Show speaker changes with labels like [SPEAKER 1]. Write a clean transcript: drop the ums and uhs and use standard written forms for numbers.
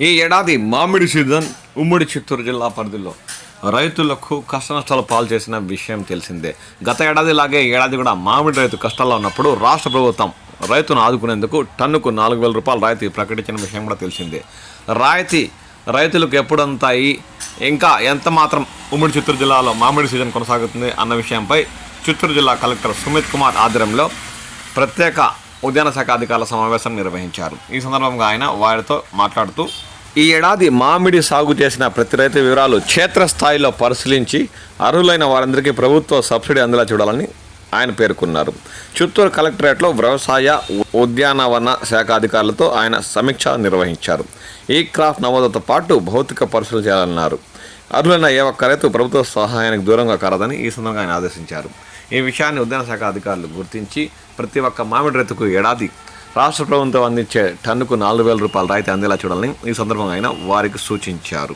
[SPEAKER 1] ఈ ఏడాది మామిడి సీజన్ ఉమ్మడి చిత్తూరు జిల్లా పరిధిలో రైతులకు కష్టనష్టాలు పాలు చేసిన విషయం తెలిసిందే. గత ఏడాదిలాగే ఏడాది కూడా మామిడి రైతు కష్టాల్లో ఉన్నప్పుడు రాష్ట్ర ప్రభుత్వం రైతును ఆదుకునేందుకు టన్నుకు 4,000 రూపాయల రాయితీ ప్రకటించిన విషయం కూడా తెలిసిందే. రాయితీ రైతులకు ఎప్పుడు అందుతాయి, ఇంకా ఎంత మాత్రం ఉమ్మడి చిత్తూరు జిల్లాలో మామిడి సీజన్ కొనసాగుతుంది అన్న విషయంపై చిత్తూరు జిల్లా కలెక్టర్ సుమిత్ కుమార్ ఆధ్వర్యంలో ప్రత్యేక ఉద్యాన శాఖ అధికారుల సమావేశం నిర్వహించారు. ఈ సందర్భంగా ఆయన వారితో మాట్లాడుతూ ఈ ఏడాది మామిడి సాగు చేసిన ప్రతి రైతు వివరాలు క్షేత్రస్థాయిలో పరిశీలించి అర్హులైన వారందరికీ ప్రభుత్వ సబ్సిడీ అందేలా చూడాలని ఆయన పేర్కొన్నారు. చిత్తూరు కలెక్టరేట్లో వ్యవసాయ ఉద్యానవన శాఖ అధికారులతో ఆయన సమీక్ష నిర్వహించారు. ఈ క్రాఫ్ట్ నమోదుతో పాటు భౌతిక పరిశీలన చేయాలన్నారు. అర్హులైన ఏ ఒక్క రైతు ప్రభుత్వ సహాయానికి దూరంగా కారాదని ఈ సందర్భంగా ఆయన ఆదేశించారు. ఈ విషయాన్ని ఉద్యాన శాఖ అధికారులు గుర్తించి ప్రతి ఒక్క మామిడి రైతుకు ఏడాది రాష్ట్ర ప్రభుత్వం అందించే టన్నుకు 4,000 రూపాయల రాయితీ అందేలా చూడాలని ఈ సందర్భంగా ఆయన వారికి సూచించారు.